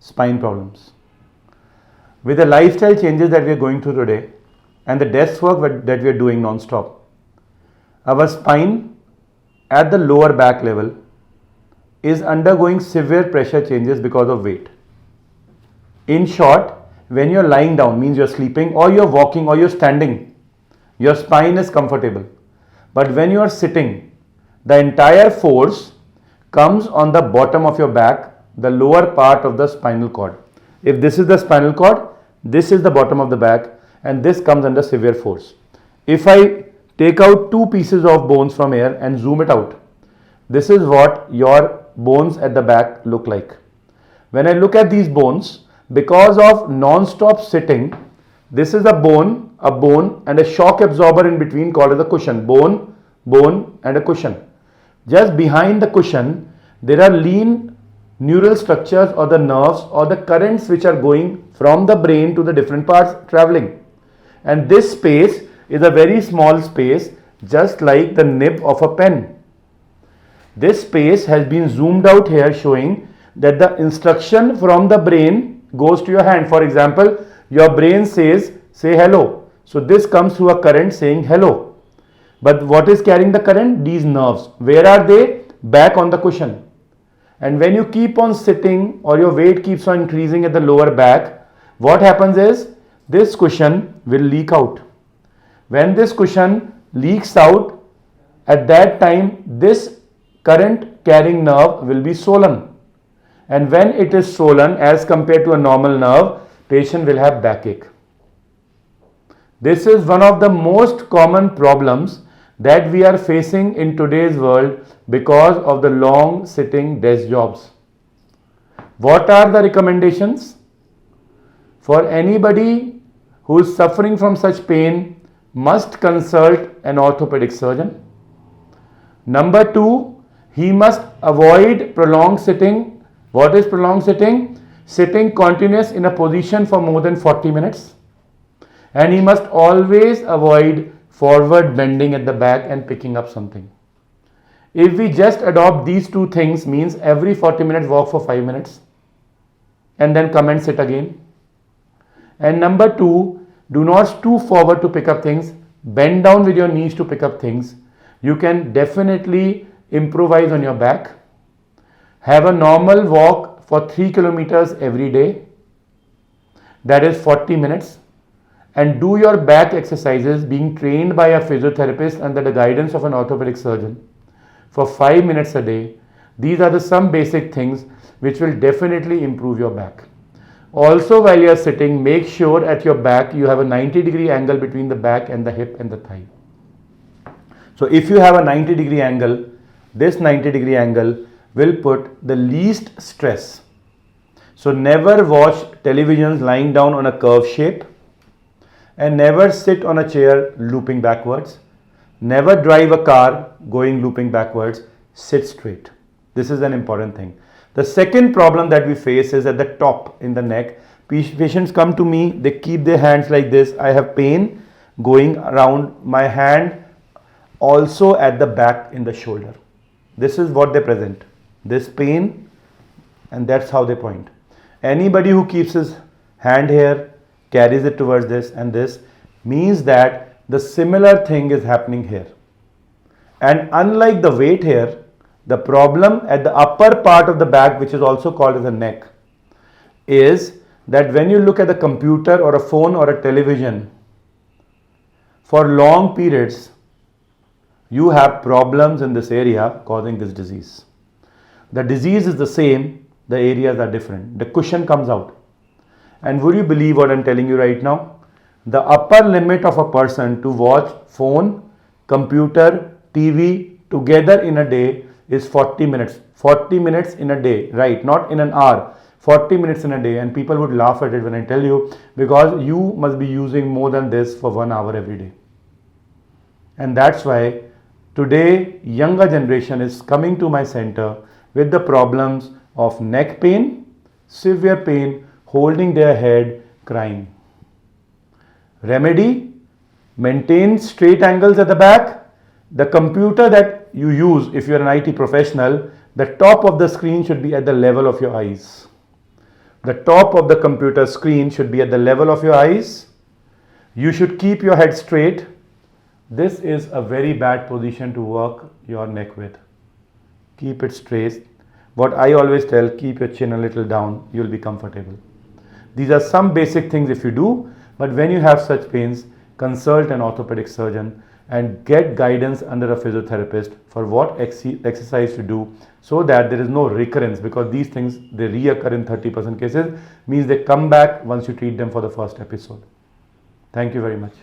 spine problems. With the lifestyle changes that we are going through today and the desk work that we are doing non-stop, our spine at the lower back level is undergoing severe pressure changes because of weight. In short, when you're lying down, means you're sleeping or you're walking or you're standing, your spine is comfortable. But when you are sitting, the entire force comes on the bottom of your back, the lower part of the spinal cord. If this is the spinal cord, this is the bottom of the back, and this comes under severe force. If I take out two pieces of bones from here and zoom it out, this is what your bones at the back look like. When I look at these bones, because of non-stop sitting, this is a bone and a shock absorber in between called as a cushion. Bone and a cushion. Just behind the cushion, there are lean neural structures or the nerves or the currents which are going from the brain to the different parts traveling. And this space is a very small space, just like the nib of a pen. This space has been zoomed out here, showing that the instruction from the brain goes to your hand. For example, your brain says, say hello. So this comes through a current saying hello. But what is carrying the current? These nerves. Where are they? Back on the cushion. And when you keep on sitting or your weight keeps on increasing at the lower back, what happens is this cushion will leak out. When this cushion leaks out, at that time this current carrying nerve will be swollen. And when it is swollen as compared to a normal nerve, patient will have backache. This is one of the most common problems that we are facing in today's world because of the long sitting desk jobs. What are the recommendations? For anybody who is suffering from such pain, must consult an orthopedic surgeon. Number 2, he must avoid prolonged sitting. What is prolonged sitting? Sitting continuous in a position for more than 40 minutes. And he must always avoid forward bending at the back and picking up something. If we just adopt these two things, means every 40 minutes walk for 5 minutes and then come and sit again. And number 2, do not stoop forward to pick up things. Bend down with your knees to pick up things. You can definitely improvise on your back. Have a normal walk for 3 kilometers every day. That is 40 minutes. And do your back exercises being trained by a physiotherapist under the guidance of an orthopedic surgeon for 5 minutes a day. These are the some basic things which will definitely improve your back. Also, while you are sitting, make sure at your back you have a 90-degree angle between the back and the hip and the thigh. So if you have a 90-degree angle, this 90-degree angle will put the least stress. So never watch televisions lying down on a curve shape, and never sit on a chair looping backwards. Never drive a car going looping backwards. Sit straight. This is an important thing. The second problem that we face is at the top in the neck. Patients come to me, they keep their hands like this. I have pain going around my hand, also at the back in the shoulder. This is what they present. This pain, and that's how they point. Anybody who keeps his hand here, carries it towards this and this, means that the similar thing is happening here. And unlike the weight here, the problem at the upper part of the back, which is also called as the neck, is that when you look at the computer or a phone or a television for long periods, you have problems in this area causing this disease. The disease is the same, the areas are different. The cushion comes out. And would you believe what I'm telling you right now? The upper limit of a person to watch phone, computer, TV together in a day is 40 minutes. 40 minutes in a day, right? Not in an hour. 40 minutes in a day. And people would laugh at it when I tell you, because you must be using more than this for 1 hour every day. And that's why today younger generation is coming to my center with the problems of neck pain, severe pain, holding their head, crying. Remedy: maintain straight angles at the back. The computer that you use, if you are an IT professional, the top of the screen should be at the level of your eyes. The top of the computer screen should be at the level of your eyes. You should keep your head straight. This is a very bad position to work your neck with. Keep it straight. What I always tell, keep your chin a little down, you'll be comfortable. These are some basic things if you do, but when you have such pains, consult an orthopedic surgeon and get guidance under a physiotherapist for what exercise to do, so that there is no recurrence, because these things, they reoccur in 30% cases, means they come back once you treat them for the first episode. Thank you very much.